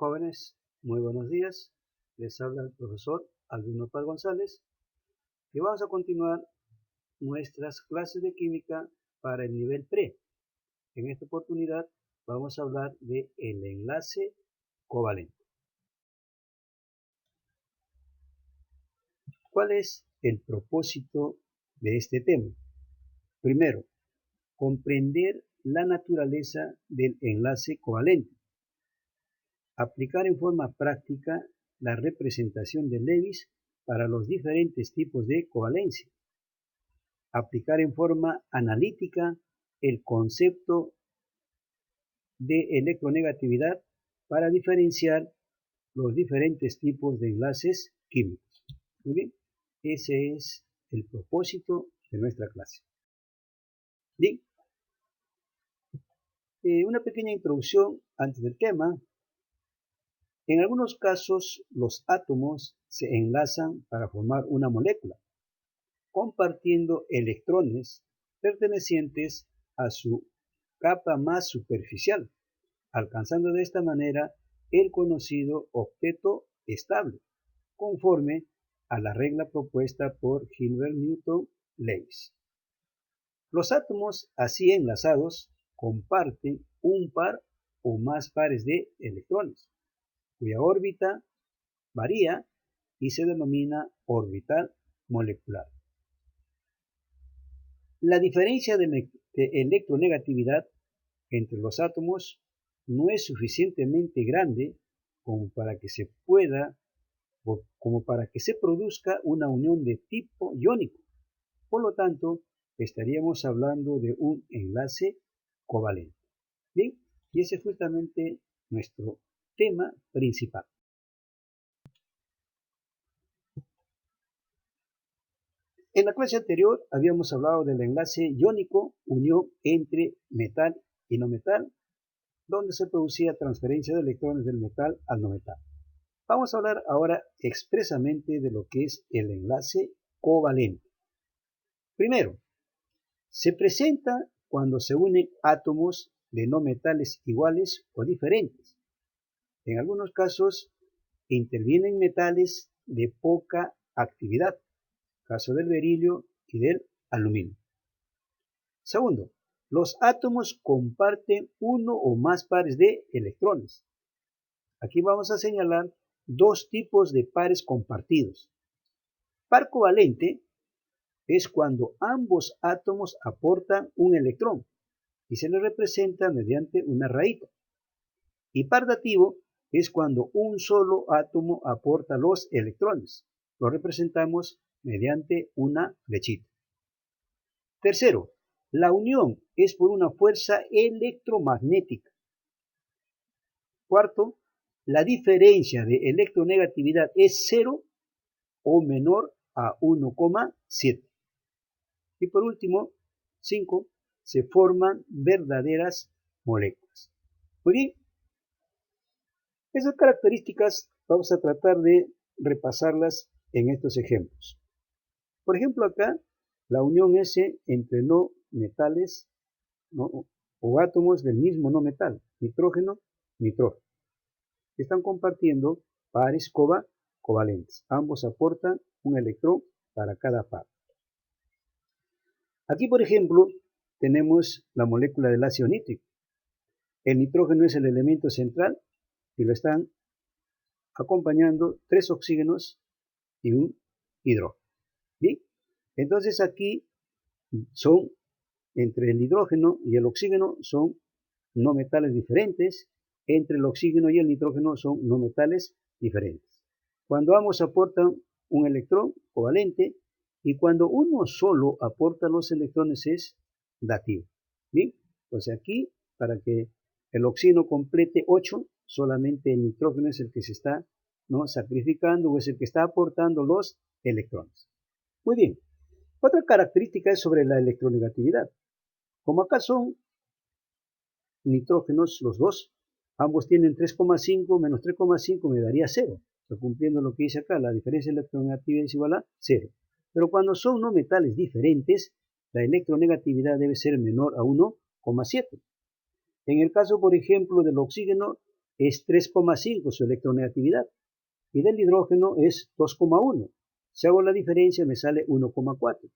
Jóvenes, muy buenos días. Les habla el profesor Albino Paz González y vamos a continuar nuestras clases de química para el nivel pre. En esta oportunidad vamos a hablar del enlace covalente. ¿Cuál es el propósito de este tema? Primero, comprender la naturaleza del enlace covalente. Aplicar en forma práctica la representación de Lewis para los diferentes tipos de covalencia. Aplicar en forma analítica el concepto de electronegatividad para diferenciar los diferentes tipos de enlaces químicos. Muy bien, ese es el propósito de nuestra clase. Bien, una pequeña introducción antes del tema. En algunos casos, los átomos se enlazan para formar una molécula, compartiendo electrones pertenecientes a su capa más superficial, alcanzando de esta manera el conocido octeto estable, conforme a la regla propuesta por Gilbert Newton Lewis. Los átomos así enlazados comparten un par o más pares de electrones, cuya órbita varía y se denomina orbital molecular. La diferencia de electronegatividad entre los átomos no es suficientemente grande como para que se produzca una unión de tipo iónico. Por lo tanto, estaríamos hablando de un enlace covalente. Bien, y ese es justamente nuestro tema principal. En la clase anterior habíamos hablado del enlace iónico, unión entre metal y no metal, donde se producía transferencia de electrones del metal al no metal. Vamos a hablar ahora expresamente de lo que es el enlace covalente. Primero, se presenta cuando se unen átomos de no metales iguales o diferentes. En algunos casos intervienen metales de poca actividad, caso del berilio y del aluminio. Segundo, los átomos comparten uno o más pares de electrones. Aquí vamos a señalar dos tipos de pares compartidos. Par covalente es cuando ambos átomos aportan un electrón y se le representa mediante una rayita. Y par dativo es cuando un solo átomo aporta los electrones. Lo representamos mediante una flechita. Tercero, la unión es por una fuerza electromagnética. Cuarto, la diferencia de electronegatividad es 0 o menor a 1,7. Y por último, 5, se forman verdaderas moléculas. Muy bien, esas características vamos a tratar de repasarlas en estos ejemplos. Por ejemplo, acá, la unión S entre no metales o átomos del mismo no metal, nitrógeno, nitrógeno. Están compartiendo pares covalentes. Ambos aportan un electrón para cada par. Aquí, por ejemplo, tenemos la molécula del ácido nítrico. El nitrógeno es el elemento central y lo están acompañando 3 oxígenos y un hidrógeno. ¿Bien? Entonces aquí entre el hidrógeno y el oxígeno son no metales diferentes, entre el oxígeno y el nitrógeno son no metales diferentes. Cuando ambos aportan un electrón covalente y cuando uno solo aporta los electrones es dativo. Bien, entonces aquí para que el oxígeno complete 8, solamente el nitrógeno es el que se está sacrificando o es el que está aportando los electrones. Muy bien, otra característica es sobre la electronegatividad. Como acá son nitrógenos los dos, ambos tienen 3,5 menos 3,5 me daría 0. Estoy cumpliendo lo que dice acá, la diferencia de electronegatividad es igual a 0. Pero cuando son no metales diferentes, la electronegatividad debe ser menor a 1,7. En el caso, por ejemplo, del oxígeno, es 3,5 su electronegatividad y del hidrógeno es 2,1. Si hago la diferencia me sale 1,4,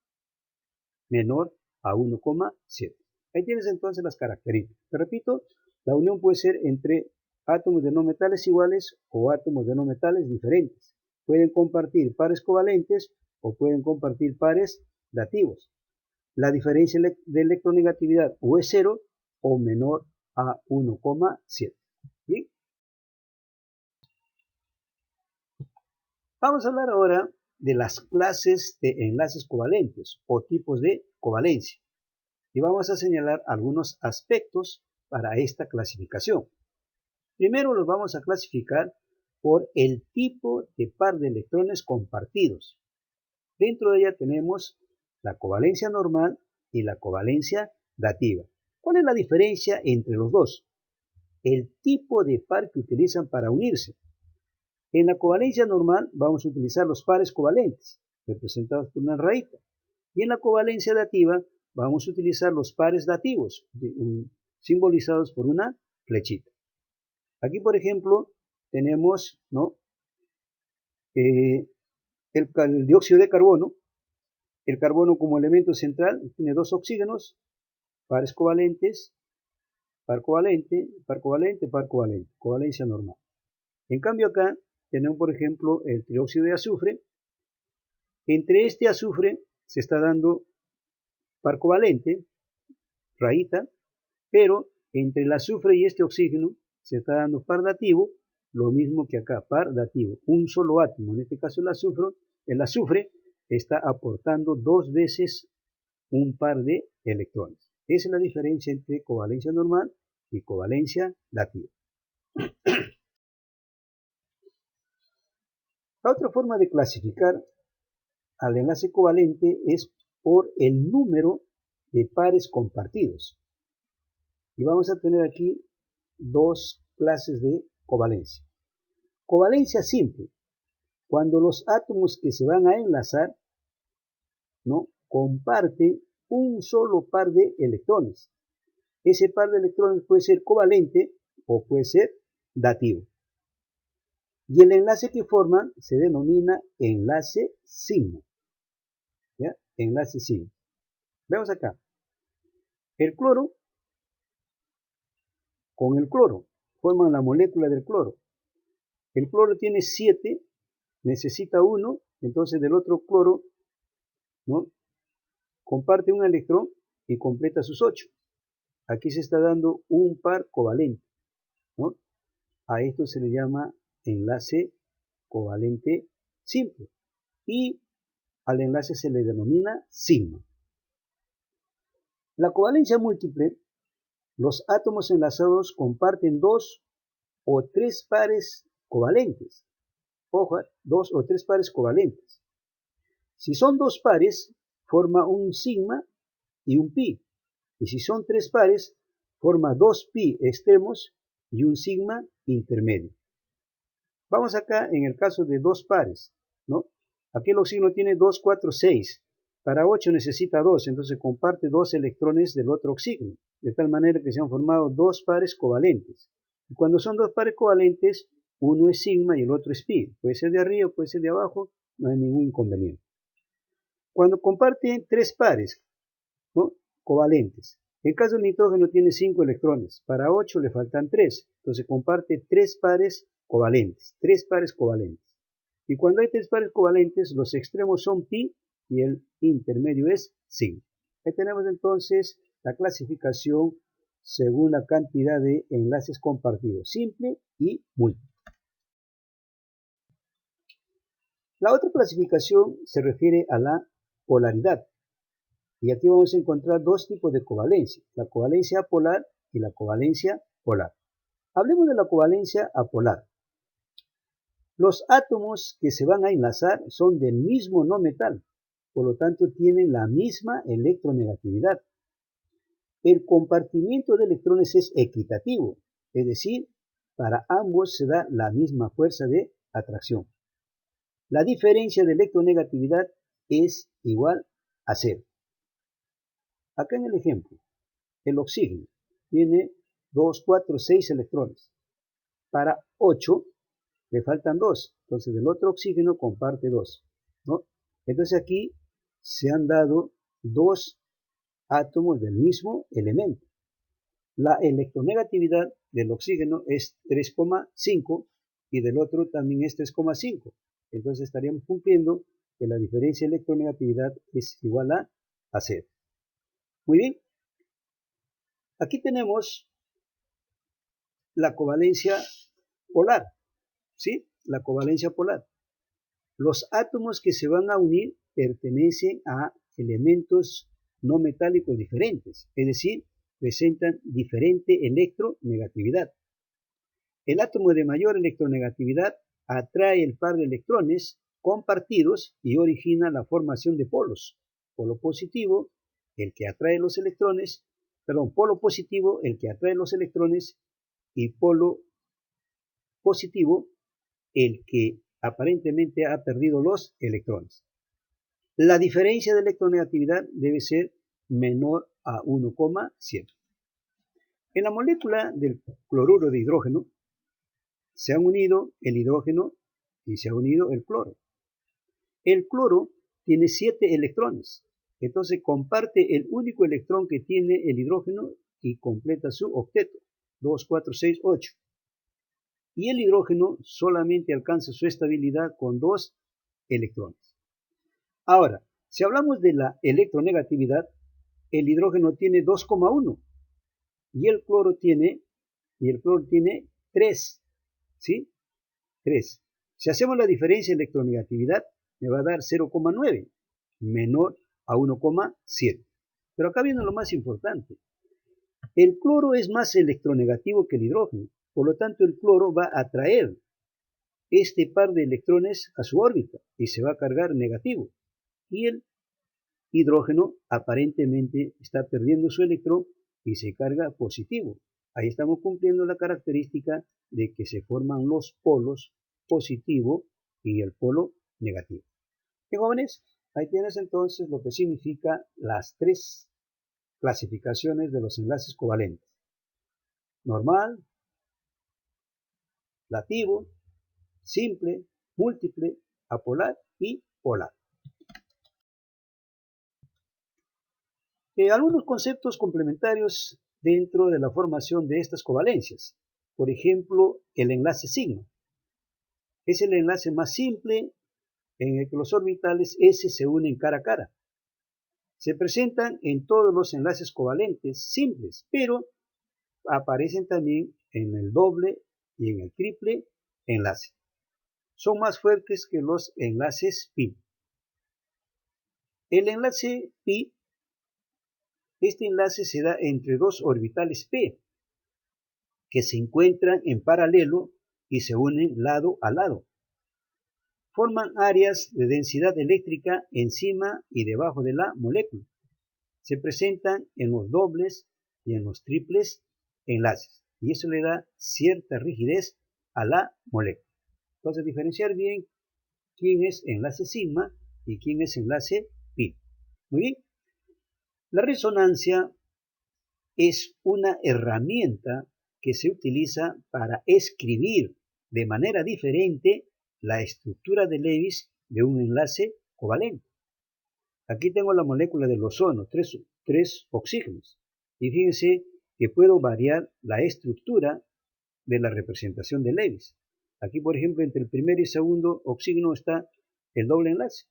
menor a 1,7. Ahí tienes entonces las características. Te repito, la unión puede ser entre átomos de no metales iguales o átomos de no metales diferentes. Pueden compartir pares covalentes o pueden compartir pares dativos. La diferencia de electronegatividad o es 0 o menor a 1,7. ¿Bien? Vamos a hablar ahora de las clases de enlaces covalentes o tipos de covalencia. Y vamos a señalar algunos aspectos para esta clasificación. Primero los vamos a clasificar por el tipo de par de electrones compartidos. Dentro de ella tenemos la covalencia normal y la covalencia dativa. ¿Cuál es la diferencia entre los dos? El tipo de par que utilizan para unirse. En la covalencia normal vamos a utilizar los pares covalentes, representados por una rayita. Y en la covalencia dativa vamos a utilizar los pares dativos, simbolizados por una flechita. Aquí, por ejemplo, tenemos, ¿no?, el dióxido de carbono. El carbono como elemento central tiene dos oxígenos, pares covalentes, par covalente, par covalente, par covalente, covalencia normal. En cambio acá tenemos, por ejemplo, el trióxido de azufre. Entre este azufre se está dando par covalente, rayita, pero entre el azufre y este oxígeno se está dando par dativo, lo mismo que acá, par dativo, un solo átomo, en este caso el azufre está aportando dos veces un par de electrones. Esa es la diferencia entre covalencia normal y covalencia dativa. La otra forma de clasificar al enlace covalente es por el número de pares compartidos. Y vamos a tener aquí dos clases de covalencia. Covalencia simple, cuando los átomos que se van a enlazar, ¿no?, comparten un solo par de electrones. Ese par de electrones puede ser covalente o puede ser dativo. Y el enlace que forman se denomina enlace sigma. ¿Ya? Enlace sigma. Veamos acá. El cloro con el cloro forman la molécula del cloro. El cloro tiene 7, necesita 1, entonces del otro cloro, ¿no?, comparte un electrón y completa sus 8. Aquí se está dando un par covalente, ¿no? A esto se le llama enlace covalente simple y al enlace se le denomina sigma. La covalencia múltiple, los átomos enlazados comparten 2 o 3 pares covalentes. Ojo, 2 o 3 pares covalentes. Si son 2 pares, forma un sigma y un pi. Y si son 3 pares, forma 2 pi extremos y un sigma intermedio. Vamos acá en el caso de 2 pares, ¿no? Aquí el oxígeno tiene 2, 4, 6. Para 8 necesita 2, entonces comparte 2 electrones del otro oxígeno, de tal manera que se han formado 2 pares covalentes. Y cuando son 2 pares covalentes, uno es sigma y el otro es pi. Puede ser de arriba, puede ser de abajo, no hay ningún inconveniente. Cuando comparten 3 pares, ¿no?, covalentes, el caso del nitrógeno tiene 5 electrones, para 8 le faltan 3, entonces comparte 3 pares covalentes, 3 pares covalentes. Y cuando hay 3 pares covalentes, los extremos son pi y el intermedio es sigma. Ahí tenemos entonces la clasificación según la cantidad de enlaces compartidos, simple y múltiple. La otra clasificación se refiere a la polaridad. Y aquí vamos a encontrar dos tipos de covalencia, la covalencia apolar y la covalencia polar. Hablemos de la covalencia apolar. Los átomos que se van a enlazar son del mismo no metal, por lo tanto tienen la misma electronegatividad. El compartimiento de electrones es equitativo, es decir, para ambos se da la misma fuerza de atracción. La diferencia de electronegatividad es igual a 0. Acá en el ejemplo, el oxígeno tiene 2, 4, 6 electrones. para 8, le faltan 2. Entonces del otro oxígeno comparte 2, ¿no? Entonces aquí se han dado 2 átomos del mismo elemento. La electronegatividad del oxígeno es 3,5 y del otro también es 3,5. Entonces estaríamos cumpliendo que la diferencia de electronegatividad es igual a 0. Muy bien. Aquí tenemos la covalencia polar, ¿sí? La covalencia polar. Los átomos que se van a unir pertenecen a elementos no metálicos diferentes, es decir, presentan diferente electronegatividad. El átomo de mayor electronegatividad atrae el par de electrones compartidos y origina la formación de polos. Polo positivo, el que atrae los electrones, polo positivo, el que atrae los electrones, y polo positivo, el que aparentemente ha perdido los electrones. La diferencia de electronegatividad debe ser menor a 1,7. En la molécula del cloruro de hidrógeno se han unido el hidrógeno y se ha unido el cloro. El cloro tiene 7 electrones, entonces comparte el único electrón que tiene el hidrógeno y completa su octeto, 2, 4, 6, 8. Y el hidrógeno solamente alcanza su estabilidad con 2 electrones. Ahora, si hablamos de la electronegatividad, el hidrógeno tiene 2,1 y el cloro tiene 3, ¿sí? 3. Si hacemos la diferencia de electronegatividad, me va a dar 0,9, menor a 1,7. Pero acá viene lo más importante. El cloro es más electronegativo que el hidrógeno, por lo tanto el cloro va a atraer este par de electrones a su órbita y se va a cargar negativo. Y el hidrógeno aparentemente está perdiendo su electrón y se carga positivo. Ahí estamos cumpliendo la característica de que se forman los polos positivo y el polo negativo. Bien, jóvenes, ahí tienes entonces lo que significa las 3 clasificaciones de los enlaces covalentes. Normal, lativo, simple, múltiple, apolar y polar. Algunos conceptos complementarios dentro de la formación de estas covalencias. Por ejemplo, el enlace sigma. Es el enlace más simple en el que los orbitales S se unen cara a cara. Se presentan en todos los enlaces covalentes simples, pero aparecen también en el doble y en el triple enlace. Son más fuertes que los enlaces pi. El enlace pi, este enlace se da entre 2 orbitales p que se encuentran en paralelo y se unen lado a lado. Forman áreas de densidad eléctrica encima y debajo de la molécula. Se presentan en los dobles y en los triples enlaces y eso le da cierta rigidez a la molécula. Entonces, diferenciar bien quién es enlace sigma y quién es enlace pi. Muy bien. La resonancia es una herramienta que se utiliza para escribir de manera diferente la estructura de Lewis de un enlace covalente. Aquí tengo la molécula del ozono, 3 oxígenos. Y fíjense que puedo variar la estructura de la representación de Lewis. Aquí, por ejemplo, entre el primer y segundo oxígeno está el doble enlace.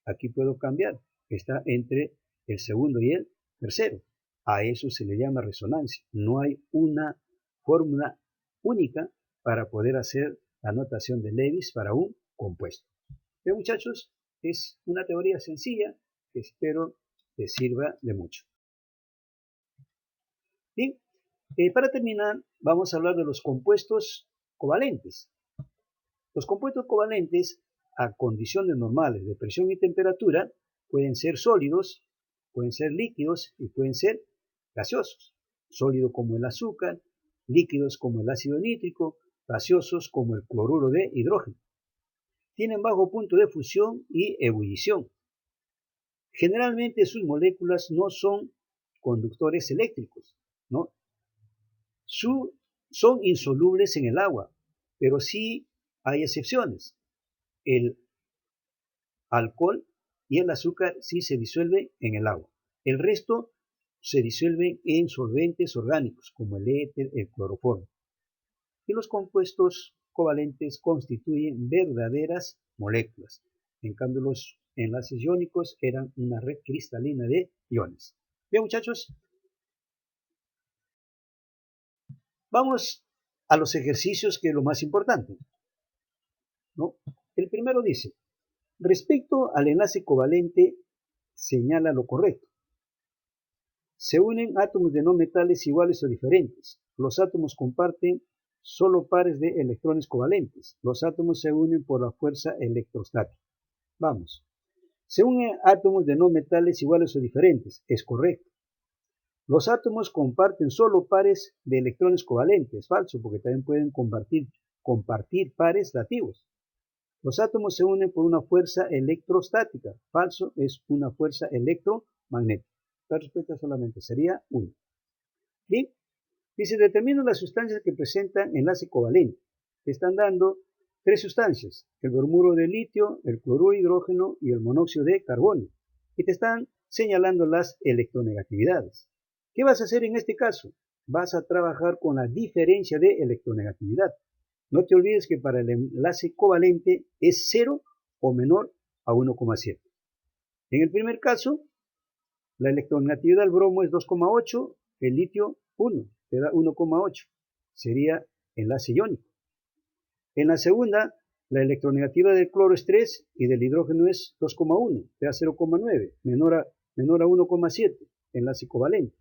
Aquí puedo cambiar. Está entre el segundo y el tercero. A eso se le llama resonancia. No hay una fórmula única para poder hacer la notación de Lewis para un compuesto. Bien, muchachos, es una teoría sencilla que espero les sirva de mucho. Bien, para terminar, vamos a hablar de los compuestos covalentes. Los compuestos covalentes, a condiciones normales de presión y temperatura, pueden ser sólidos, pueden ser líquidos y pueden ser gaseosos. Sólidos como el azúcar, líquidos como el ácido nítrico, gaseosos como el cloruro de hidrógeno. Tienen bajo punto de fusión y ebullición. Generalmente sus moléculas no son conductores eléctricos, ¿no? Son insolubles en el agua, pero sí hay excepciones. El alcohol y el azúcar sí se disuelven en el agua. El resto se disuelven en solventes orgánicos como el éter, el cloroformo. Y los compuestos covalentes constituyen verdaderas moléculas. En cambio, los enlaces iónicos eran una red cristalina de iones. Bien, muchachos, vamos a los ejercicios, que es lo más importante, ¿no? El primero dice: respecto al enlace covalente, señala lo correcto. Se unen átomos de no metales iguales o diferentes. Los átomos comparten solo pares de electrones covalentes. Los átomos se unen por la fuerza electrostática. Vamos. Se unen átomos de no metales iguales o diferentes. Es correcto. Los átomos comparten solo pares de electrones covalentes. Falso, porque también pueden compartir pares dativos. Los átomos se unen por una fuerza electrostática. Falso, es una fuerza electromagnética. La respuesta solamente sería 1. Bien, dice: determina las sustancias que presentan enlace covalente. Te están dando 3 sustancias: el bromuro de litio, el cloruro de hidrógeno y el monóxido de carbono. Y te están señalando las electronegatividades. ¿Qué vas a hacer en este caso? Vas a trabajar con la diferencia de electronegatividad. No te olvides que para el enlace covalente es 0 o menor a 1,7. En el primer caso, la electronegatividad del bromo es 2,8, el litio 1, te da 1,8. Sería enlace iónico. En la segunda, la electronegatividad del cloro es 3 y del hidrógeno es 2,1, te da 0,9, menor a 1,7, enlace covalente.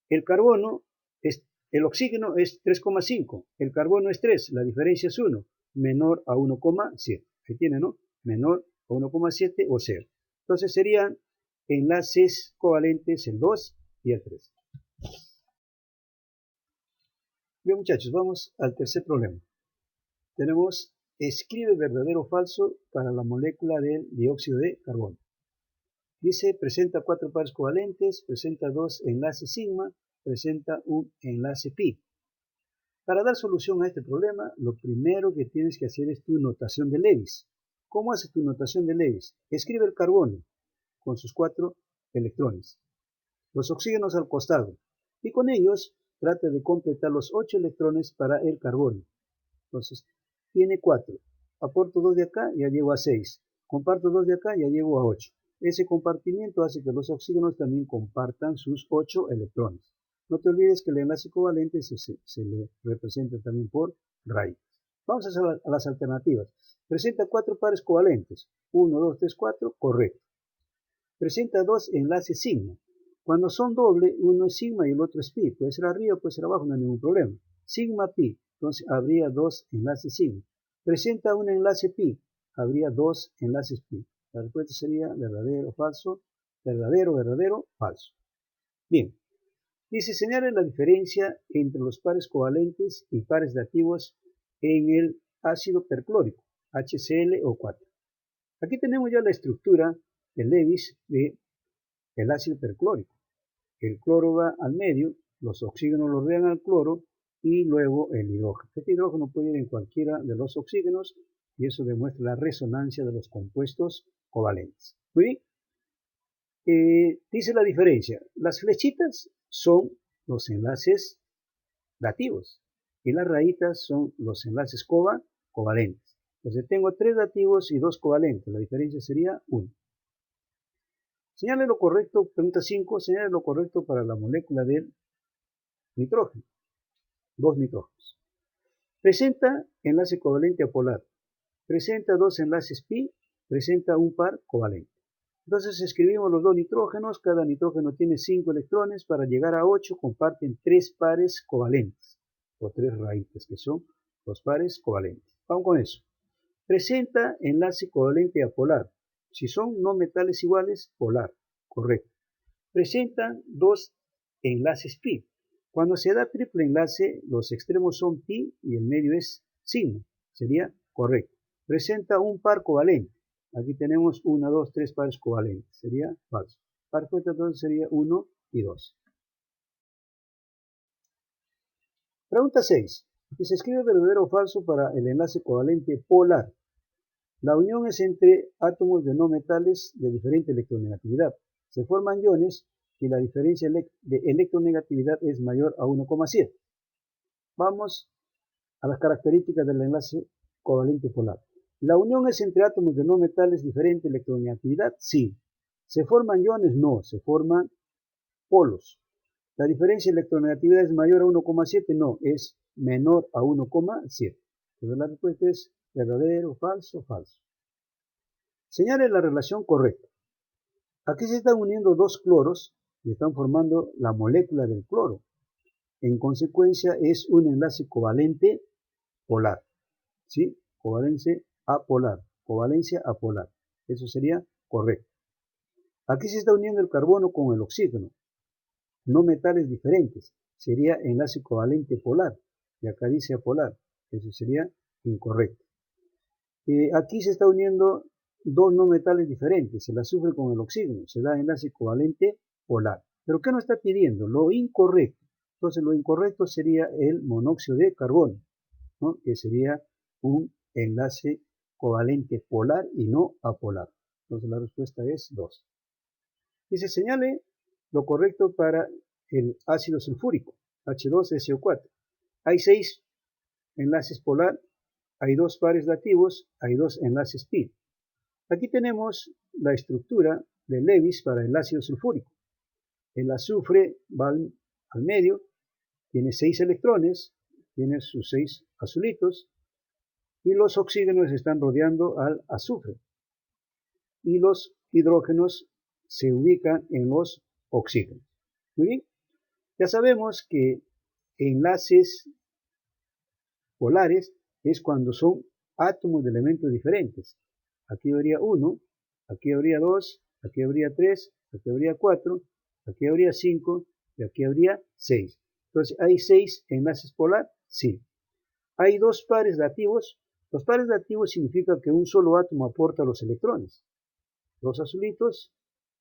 El oxígeno es 3,5, el carbono es 3, la diferencia es 1, menor a 1,7. ¿Qué tiene, no? Menor a 1,7 o 0. Entonces serían enlaces covalentes el 2 y el 3. Bien, muchachos, vamos al tercer problema. Tenemos: escribe verdadero o falso para la molécula del dióxido de carbono. Dice: presenta 4 pares covalentes, presenta 2 enlaces sigma, presenta un enlace pi. Para dar solución a este problema, lo primero que tienes que hacer es tu notación de Lewis. ¿Cómo haces tu notación de Lewis? Escribe el carbono con sus 4 electrones, los oxígenos al costado, y con ellos trata de completar los 8 electrones para el carbono. Entonces, tiene 4. Aporto 2 de acá, ya llego a 6. Comparto 2 de acá, ya llego a 8. Ese compartimiento hace que los oxígenos también compartan sus 8 electrones. No te olvides que el enlace covalente se le representa también por raíz. Vamos a hacer las alternativas. Presenta 4 pares covalentes. 1, 2, 3, 4, correcto. Presenta 2 enlaces sigma. Cuando son doble, uno es sigma y el otro es pi. Puede ser arriba, puede ser abajo, no hay ningún problema. Sigma pi, entonces habría 2 enlaces sigma. Presenta un enlace pi, habría 2 enlaces pi. La respuesta sería verdadero o falso, verdadero, verdadero, falso. Bien, dice: señala la diferencia entre los pares covalentes y pares dativos en el ácido perclórico, HClO4. Aquí tenemos ya la estructura de Lewis del ácido perclórico. El cloro va al medio, los oxígenos los rodean al cloro y luego el hidrógeno. Este hidrógeno puede ir en cualquiera de los oxígenos y eso demuestra la resonancia de los compuestos covalentes. Muy bien. Dice la diferencia: las flechitas son los enlaces dativos y las rayitas son los enlaces covalentes. Entonces tengo 3 dativos y 2 covalentes, la diferencia sería 1. Señale lo correcto, pregunta 5, señale lo correcto para la molécula del nitrógeno, 2 nitrógenos. Presenta enlace covalente apolar, presenta 2 enlaces pi, presenta un par covalente. Entonces escribimos los 2 nitrógenos, cada nitrógeno tiene 5 electrones, para llegar a 8 comparten 3 pares covalentes, o 3 raíces, que son los pares covalentes. Vamos con eso. Presenta enlace covalente apolar. Si son no metales iguales, polar, correcto. Presenta 2 enlaces pi. Cuando se da triple enlace, los extremos son pi y el medio es sigma, sería correcto. Presenta un par covalente. Aquí tenemos 1, 2, 3 pares covalentes, sería falso. La respuesta entonces sería 1 y 2. Pregunta 6. Y se escribe verdadero o falso para el enlace covalente polar. La unión es entre átomos de no metales de diferente electronegatividad. Se forman iones y la diferencia de electronegatividad es mayor a 1,7. Vamos a las características del enlace covalente polar. ¿La unión es entre átomos de no metales diferente electronegatividad? Sí. ¿Se forman iones? No, se forman polos. ¿La diferencia de electronegatividad es mayor a 1,7? No, es menor a 1,7. Entonces la respuesta es verdadero, falso, falso. Señale la relación correcta. Aquí se están uniendo dos cloros y están formando la molécula del cloro. En consecuencia es un enlace covalente polar. ¿Sí? Covalencia apolar. Eso sería correcto. Aquí se está uniendo el carbono con el oxígeno. No metales diferentes. Sería enlace covalente polar. Y acá dice apolar. Eso sería incorrecto. Aquí se está uniendo dos no metales diferentes, el azufre con el oxígeno, se da enlace covalente polar. ¿Pero qué nos está pidiendo? Lo incorrecto. Entonces lo incorrecto sería el monóxido de carbono, ¿no? Que sería un enlace covalente polar y no apolar. Entonces la respuesta es 2. Dice, señale lo correcto para el ácido sulfúrico, H2SO4. Hay 6 enlaces polar, hay 2 pares dativos, hay 2 enlaces pi. Aquí tenemos la estructura de Lewis para el ácido sulfúrico. El azufre va al medio, tiene 6 electrones, tiene sus 6 azulitos, y los oxígenos están rodeando al azufre. Y los hidrógenos se ubican en los oxígenos. Muy bien, ya sabemos que enlaces polares es cuando son átomos de elementos diferentes. Aquí habría 1, aquí habría 2, aquí habría 3, aquí habría 4, aquí habría 5 y aquí habría 6. Entonces, ¿hay 6 enlaces polar? Sí. ¿Hay 2 pares dativos? Los pares dativos significa que un solo átomo aporta los electrones. Los azulitos,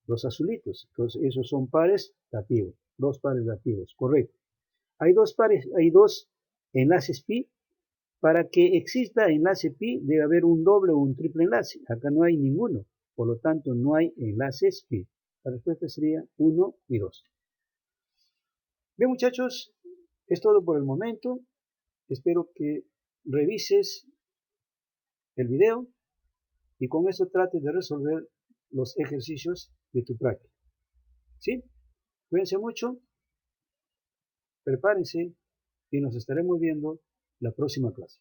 los azulitos. Entonces, esos son pares dativos. 2 pares dativos, correcto. Hay 2 enlaces pi. Para que exista enlace pi debe haber un doble o un triple enlace. Acá no hay ninguno. Por lo tanto, no hay enlaces pi. La respuesta sería 1 y 2. Bien, muchachos, es todo por el momento. Espero que revises el video y con eso trates de resolver los ejercicios de tu práctica. ¿Sí? Cuídense mucho, prepárense y nos estaremos viendo la próxima clase.